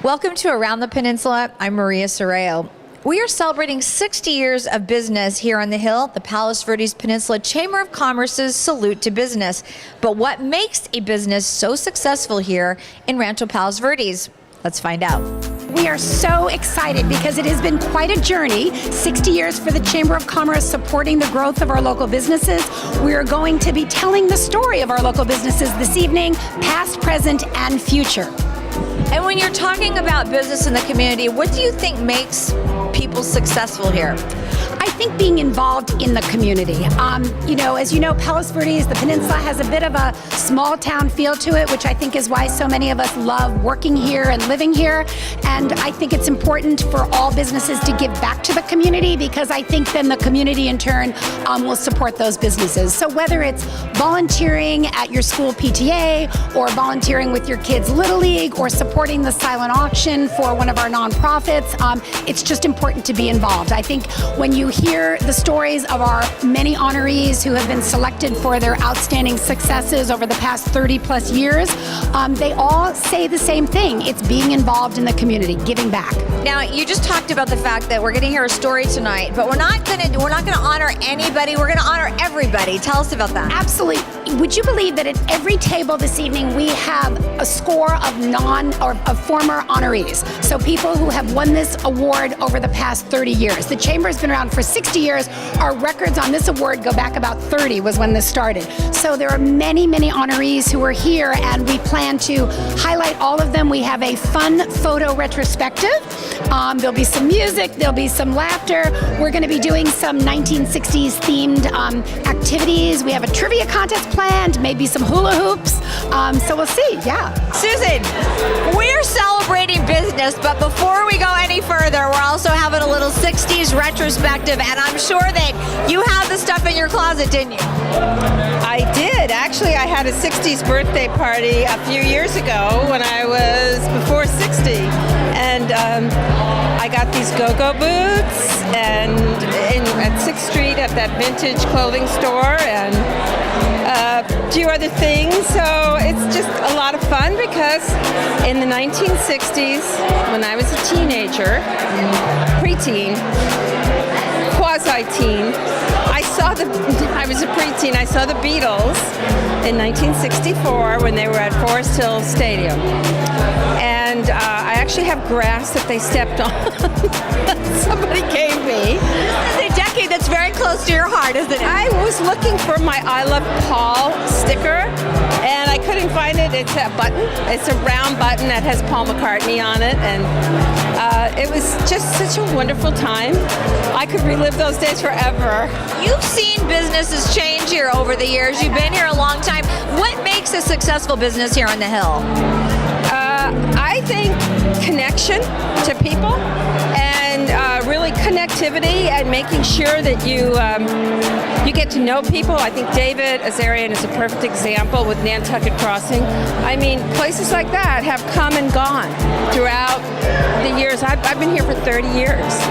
Welcome to Around the Peninsula. I'm Maria Sorreo. We are celebrating 60 years of business here on the Hill, the Palos Verdes Peninsula Chamber of Commerce's Salute to Business. But what makes a business so successful here in Rancho Palos Verdes? Let's find out. We are so excited because it has been quite a journey. 60 years for the Chamber of Commerce supporting the growth of our local businesses. We are going to be telling the story of our local businesses this evening, past, present, and future. And when you're talking about business in the community, what do you think makes people successful here? I think being involved in the community. As you know, Palos Verdes, the peninsula, has a bit of a small town feel to it, which I think is why so many of us love working here and living here. And I think it's important for all businesses to give back to the community, because I think then the community in turn will support those businesses. So whether it's volunteering at your school PTA, or volunteering with your kids' Little League, or supporting the silent auction for one of our nonprofits, it's just important to be involved. I think when you hear the stories of our many honorees who have been selected for their outstanding successes over the past 30 plus years, they all say the same thing. It's being involved in the community, giving back. Now, you just talked about the fact that we're going to hear a story tonight, but we're not going to honor anybody. We're going to honor everybody. Tell us about that. Absolutely. Would you believe that at every table this evening we have a score of former honorees? So people who have won this award over the past 30 years. The Chamber has been around for 60 years. Our records on this award go back about 30 was when this started. So there are many, many honorees who are here, and we plan to highlight all of them. We have a fun photo retrospective. There'll be some music, there'll be some laughter. We're going to be doing some 1960s themed activities. We have a trivia contest planned, maybe some hula hoops. So we'll see, yeah. Susan, we're celebrating business, but before we go any further, we're also having a little 60s retrospective, and I'm sure that you have the stuff in your closet, didn't you? I did. Actually, I had a 60s birthday party a few years ago when I was before 60. And I got these go-go boots and at 6th Street at that vintage clothing store, and a few other things. So it's just a lot of fun, because in the 1960s, when I was a teenager, preteen, quasi-teen, I was a preteen. I saw the Beatles in 1964 when they were at Forest Hill Stadium. And I actually have grass that they stepped on. Somebody gave me. This is a decade that's very close to your heart, isn't it? I was looking for my I Love Paul sticker, and I couldn't find it. It's a button. It's a round button that has Paul McCartney on it, and it was just such a wonderful time. I could relive those days forever. You've seen businesses change here over the years. You've been here a long time. What makes a successful business here on the Hill? I think connection to people, and really connectivity, and making sure that you get to know people. I think David Azarian is a perfect example with Nantucket Crossing. I mean, places like that have come and gone throughout the years. I've been here for 30 years.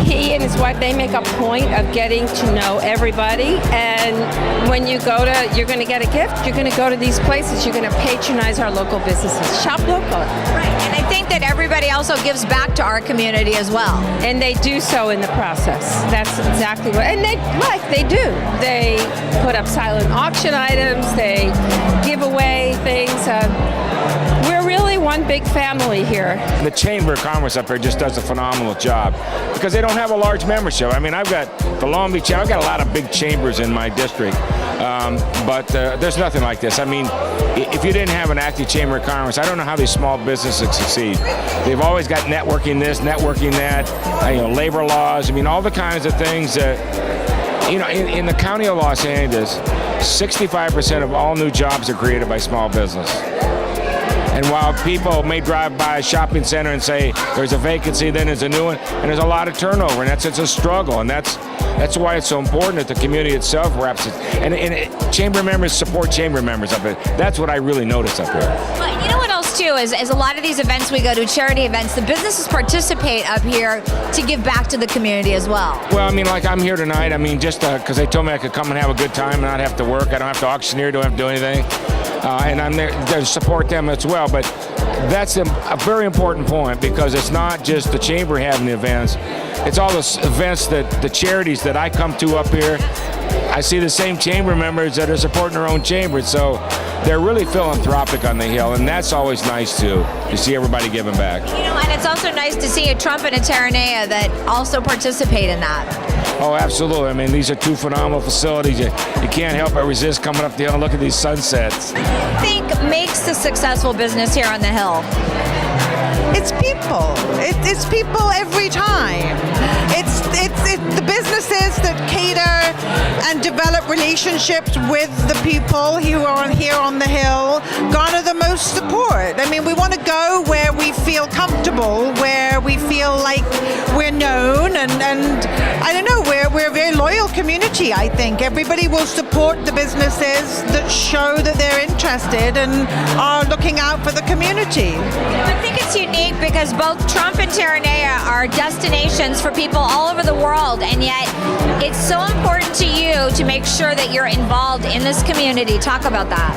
He and his wife, they make a point of getting to know everybody, and when you're going to get a gift, you're going to go to these places, you're going to patronize our local businesses, shop local. Right, and I think that everybody also gives back to our community as well. And they do so in the process. That's exactly what, and they do. They put up silent auction items, they give away things. We're really one big family here. The Chamber of Commerce up here just does a phenomenal job, because they don't have a large membership. I mean, I've got the Long Beach, I've got a lot of big chambers in my district, but there's nothing like this. I mean, if you didn't have an active Chamber of Commerce, I don't know how these small businesses succeed. They've always got networking this, networking that, labor laws, I mean, all the kinds of things that, in the county of Los Angeles, 65% of all new jobs are created by small business. And while people may drive by a shopping center and say there's a vacancy, then there's a new one, and there's a lot of turnover, and it's a struggle, and that's why it's so important that the community itself wraps it. And chamber members support chamber members up here. That's what I really notice up here. Well, you know what else too is a lot of these events we go to, charity events, the businesses participate up here to give back to the community as well. Well, I mean, like I'm here tonight, I mean, just because they told me I could come and have a good time and not have to work. I don't have to auctioneer, don't have to do anything. And I'm there to support them as well. But that's a very important point, because it's not just the chamber having the events. It's all the events that the charities that I come to up here. I see the same chamber members that are supporting their own chamber, so they're really philanthropic on the Hill, and that's always nice too, to see everybody giving back. And it's also nice to see a Trump and a Terranea that also participate in that. Oh, absolutely. I mean, these are two phenomenal facilities. You can't help but resist coming up the hill and look at these sunsets. What do you think makes a successful business here on the Hill? It's people. It's people every time. It's the businesses that cater and develop relationships with the people who are here on the Hill garner the most support. I mean, we want to go where we feel comfortable, where we feel like we're known, and I don't know, we're a very loyal community, I think. Everybody will support the businesses that show that they're interested and are looking out for the community. I think it's unique because both Trump and Terranea are destinations for people all over the world, and yet it's so important to you to make sure that you're involved in this community. Talk about that.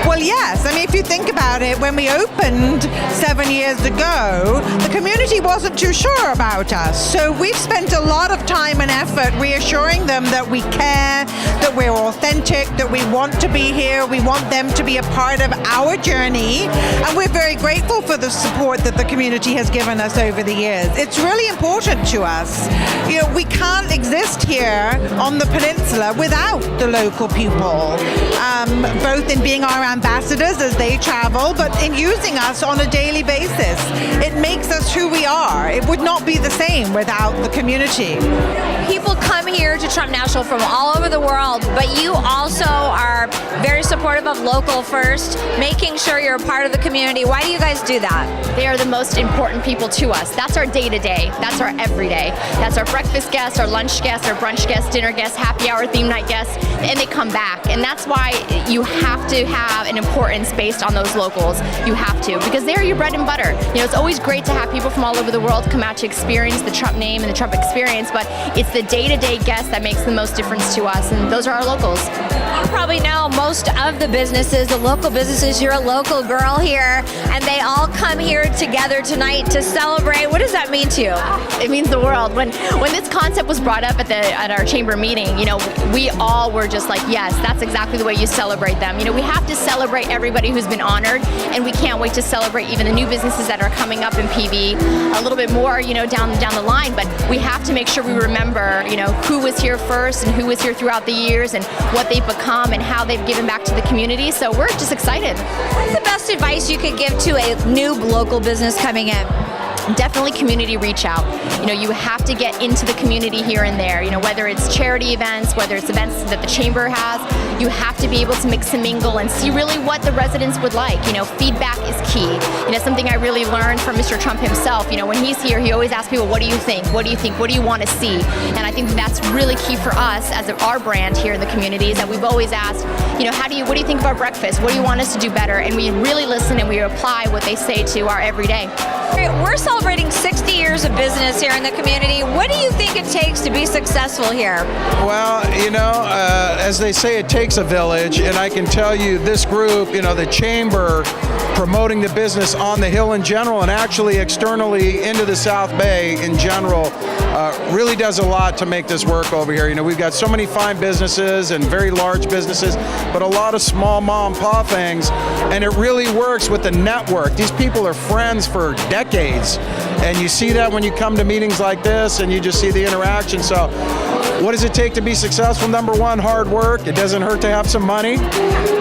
Well, yes. I mean, if you think about it, when we opened 7 years ago, the community wasn't too sure about us. So we've spent a lot of time and effort reassuring them that we care, that we're authentic, that we want to be here, we want them to be a part of our journey, and we're very grateful for the support that the community has given us over the years. It's really important to us. You know, we can't exist here on the peninsula without the local people, both in being our ambassadors as they travel, but in using us on a daily basis. It makes us who we are. It would not be the same without the community. People come here to Trump National from all over the world, but you also are very supportive of local first, making sure you're a part of the community. Why do you guys do that? They are the most important people to us. That's our day-to-day. That's our everyday. That's our breakfast guests, our lunch guests, our brunch guests, dinner guests, happy hour, theme night guests, and they come back. And that's why you have to have an importance based on those locals. You have to, because they're your bread and butter. You know, it's always great to have people from all over the world come out to experience the Trump name and the Trump experience, but it's the day-to-day guest that makes the most difference to us, and those are our locals. You probably know most of the businesses, the local businesses. You're a local girl here, and they all come here together tonight to celebrate. What does that mean to you? It means the world. When this concept was brought up at our chamber meeting, you know, we all were just like, yes, that's exactly the way you celebrate them. You know, we have to celebrate everybody who's been honored, and we can't wait to celebrate even the new businesses that are coming up in PV a little bit more, you know, down the line. But we have to make sure we remember, you know, who was here first and who was here throughout the years and what they've become and how they've given back to the community. So we're just excited. What's the best advice you could give to a new local business coming in? Definitely community reach out. You know, you have to get into the community here and there, you know, whether it's charity events, whether it's events that the chamber has, you have to be able to mix and mingle and see really what the residents would like. You know, feedback is key. You know, something I really learned from Mr. Trump himself. You know, when he's here, he always asks people, what do you think? What do you think? What do you want to see? And I think that's really key for us as our brand here in the community, is that we've always asked, you know, what do you think of our breakfast? What do you want us to do better? And we really listen and we apply what they say to our everyday. We're celebrating 60 years of business here in the community. What do you think it takes to be successful here? Well, you know, as they say, it takes a village, and I can tell you this group, you know, the chamber promoting the business on the Hill in general and actually externally into the South Bay in general really does a lot to make this work over here. You know, we've got so many fine businesses and very large businesses, but a lot of small mom and pop things, and it really works with the network. These people are friends for decades, and you see that when you come to meetings like this and you just see the interaction. So what does it take to be successful? Number one, hard work. It doesn't hurt to have some money.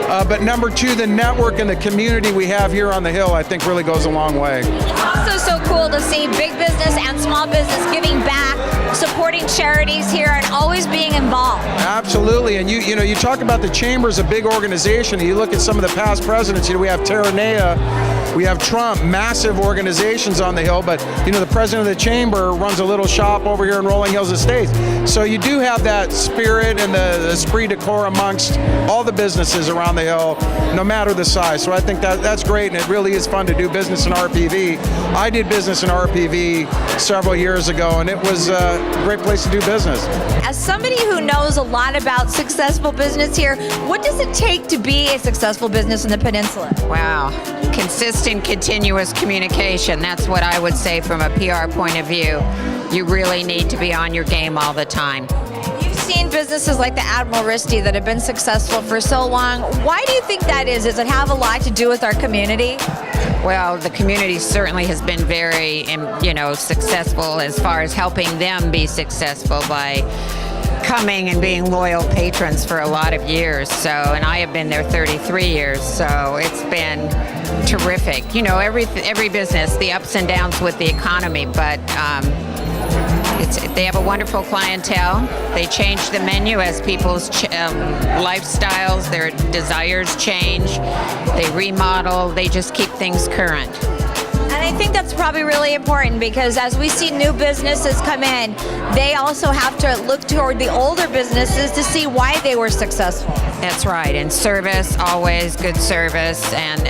But number two, the network and the community we have here on the Hill, I think, really goes a long way. Also so cool to see big business and small business giving back, supporting charities here, and always being involved. Absolutely. And you know, you talk about the chamber as a big organization. You look at some of the past presidents. You know, we have Terranea, we have Trump, massive organizations on the Hill. But you know, the president of the chamber runs a little shop over here in Rolling Hills Estates. So you do have that spirit and the esprit de corps amongst all the businesses around the hill, no matter the size. So I think that's great, and it really is fun to do business in RPV. I did business in RPV several years ago, and it was a great place to do business. As somebody who knows a lot about successful business here, what does it take to be a successful business in the peninsula? Wow. Consistent, continuous communication. That's what I would say from a PR point of view. You really need to be on your game all the time. You've seen businesses like the Admiral Risty that have been successful for so long. Why do you think that is? Does it have a lot to do with our community? Well, the community certainly has been very, successful as far as helping them be successful by coming and being loyal patrons for a lot of years. So, and I have been there 33 years, so it's been terrific. Every business, the ups and downs with the economy, but they have a wonderful clientele. They change the menu as people's lifestyles, their desires change. They remodel. They just keep things current. And I think that's probably really important because as we see new businesses come in, they also have to look toward the older businesses to see why they were successful. That's right. And service, always good service, and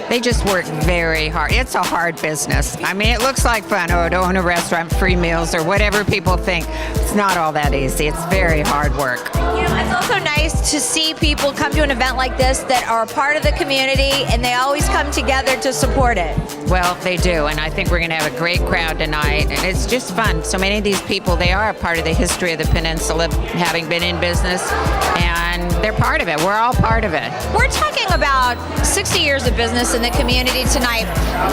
they just work very hard. It's a hard business. I mean, it looks like fun, to own a restaurant, free meals, or whatever people think. It's not all that easy. It's very hard work. It's also nice to see people come to an event like this that are a part of the community, and they always come together to support it. Well, they do, and I think we're going to have a great crowd tonight, and it's just fun. So many of these people, they are a part of the history of the peninsula, having been in business, and they're part of it. We're all part of it. We're talking about 60 years of business in the community tonight.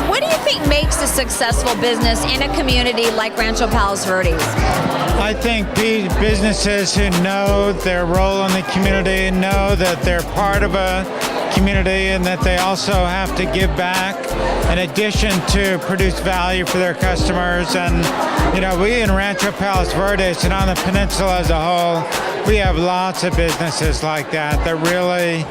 What do you think makes a successful business in a community like Rancho Palos Verdes? I think businesses who know their role in the community, know that they're part of a community and that they also have to give back in addition to produce value for their customers. And we in Rancho Palos Verdes and on the peninsula as a whole, we have lots of businesses like that really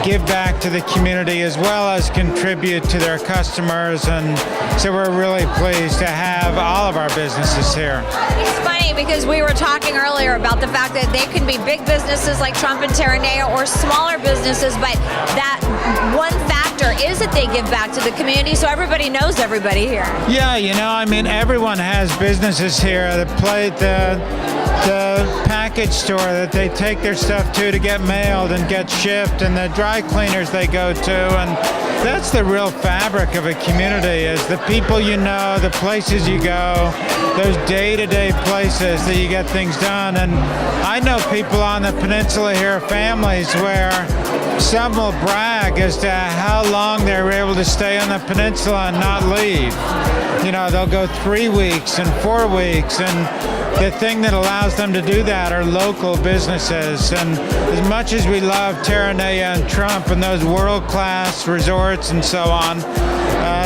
give back to the community as well as contribute to their customers, and so we're really pleased to have all of our businesses here. It's funny because we were talking earlier about the fact that they can be big businesses like Trump and Terranea or smaller businesses, but that one factor is that they give back to the community, so everybody knows everybody here. Yeah, everyone has businesses here. The package store that they take their stuff to get mailed and get shipped, and the dry cleaners they go to, and that's the real fabric of a community, is the people the places you go, those day-to-day places that you get things done. And I know people on the peninsula here, families, where some will brag as to how long they were able to stay on the peninsula and not leave. They'll go 3 weeks and 4 weeks, and the thing that allows them to do that are local businesses. And as much as we love Terranea and Trump and those world-class resorts and so on,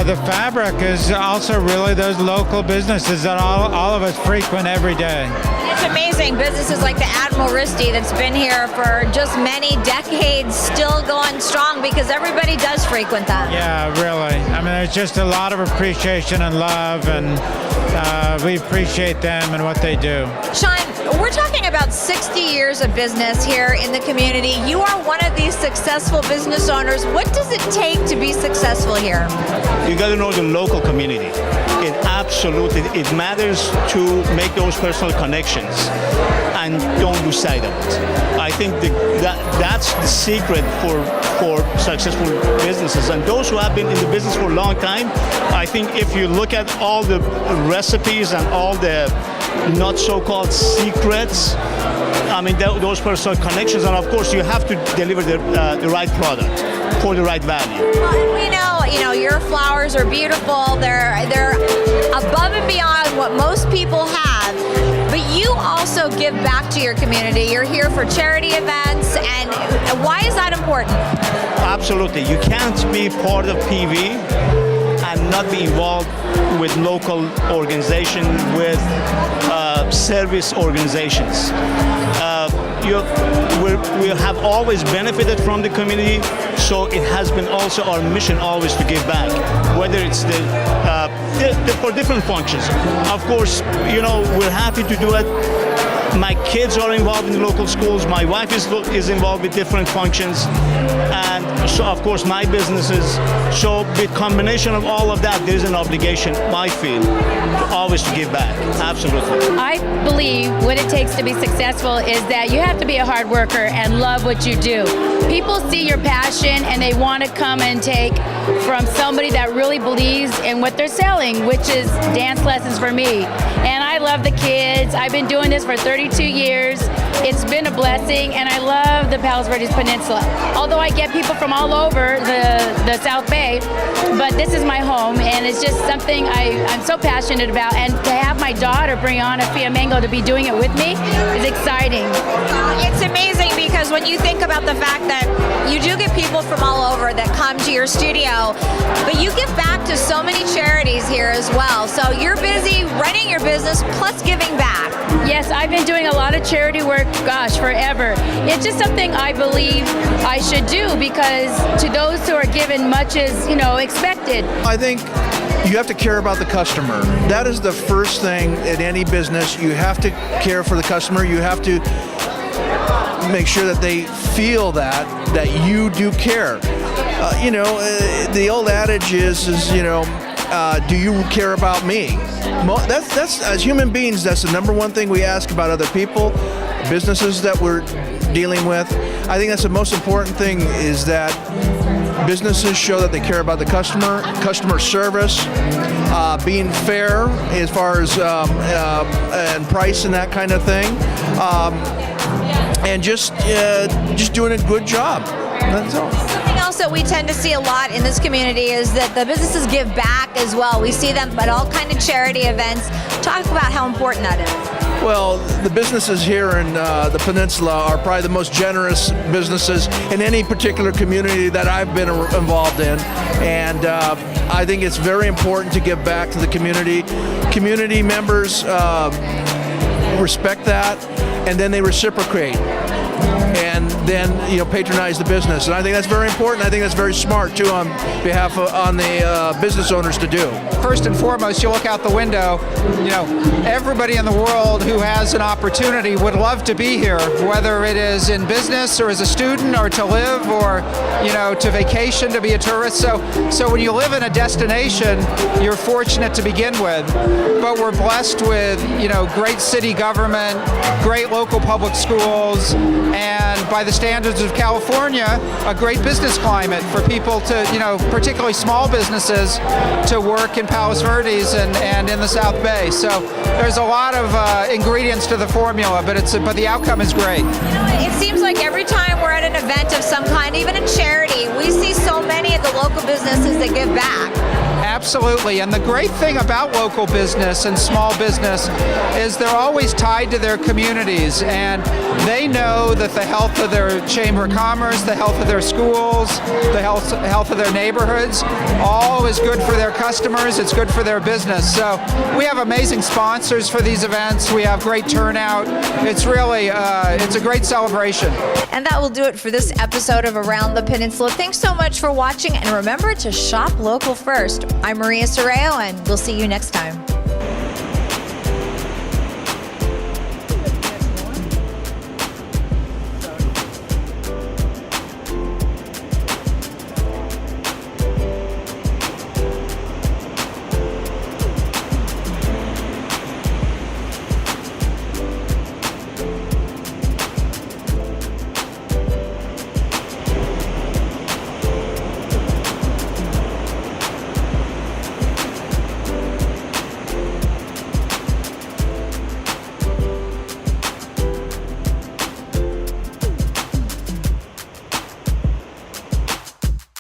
the fabric is also really those local businesses that all of us frequent every day. It's amazing. Businesses like the Admiral Risty that's been here for just many decades still going strong because everybody does frequent them. Yeah, really. There's just a lot of appreciation and love, and we appreciate them and what they do. Sean, we're talking about 60 years of business here in the community. You are one of these successful business owners. What does it take to be successful here? You got to know the local community. It matters to make those personal connections and don't lose sight of it. I think that's the secret for successful businesses. And those who have been in the business for a long time, I think if you look at all the recipes and all the not so-called secrets, those personal connections, and of course you have to deliver the right product for the right value. Well, we know, your flowers are beautiful. They're above and beyond what most people have. But you also give back to your community. You're here for charity events, and why is that important? Absolutely. You can't be part of PV and not be involved with local organization, with service organizations. We have always benefited from the community, so it has been also our mission always to give back, whether it's for different functions. Of course, we're happy to do it My kids are involved in the local schools. My wife is involved with different functions. And so, of course, my businesses. So with combination of all of that, there's an obligation, I feel, always to give back. Absolutely. I believe what it takes to be successful is that you have to be a hard worker and love what you do. People see your passion and they want to come and take from somebody that really believes in what they're selling, which is dance lessons for me. And I love the kids. I've been doing this for 32 years. It's been a blessing, and I love the Palos Verdes Peninsula. Although I get people from all over the South Bay, but this is my home, and it's just something I'm so passionate about. And to have my daughter, Brianna Fiamengo, to be doing it with me is exciting. It's amazing because when you think about the fact that you do get people from all over that come to your studio, but you give back to so many charities here as well. So you're busy running your business plus giving back. Yes, I've been doing a lot of charity work, gosh, forever. It's just something I believe I should do because to those who are given, much is, expected. I think you have to care about the customer. That is the first thing in any business. You have to care for the customer. You have to make sure that they feel that you do care. The old adage is do you care about me? That's as human beings, that's the number one thing we ask about other people, businesses that we're dealing with. I think that's the most important thing, is that businesses show that they care about the customer service, being fair as far as and price and that kind of thing, and just doing a good job. That's all. Something else that we tend to see a lot in this community is that the businesses give back as well. We see them at all kind of charity events. Talk about how important that is. Well, the businesses here in the peninsula are probably the most generous businesses in any particular community that I've been involved in. And I think it's very important to give back to the community. Community members respect that, and then they reciprocate. And then patronize the business, and I think that's very important. I think that's very smart too on behalf of the business owners to do. First and foremost, you look out the window. Everybody in the world who has an opportunity would love to be here, whether it is in business or as a student or to live or to vacation, to be a tourist. So when you live in a destination, you're fortunate to begin with. But we're blessed with great city government, great local public schools, and by the standards of California, a great business climate for people to, particularly small businesses, to work in Palos Verdes and in the South Bay. So there's a lot of ingredients to the formula, but the outcome is great. It seems like every time we're at an event of some kind, even a charity, we see so many of the local businesses that give back. Absolutely, and the great thing about local business and small business is they're always tied to their communities, and they know that the health of their Chamber of Commerce, the health of their schools, the health of their neighborhoods, all is good for their customers, it's good for their business. So we have amazing sponsors for these events, we have great turnout, it's really, it's a great celebration. And that will do it for this episode of Around the Peninsula. Thanks so much for watching, and remember to shop local first. I'm Maria Sorreo, and we'll see you next time.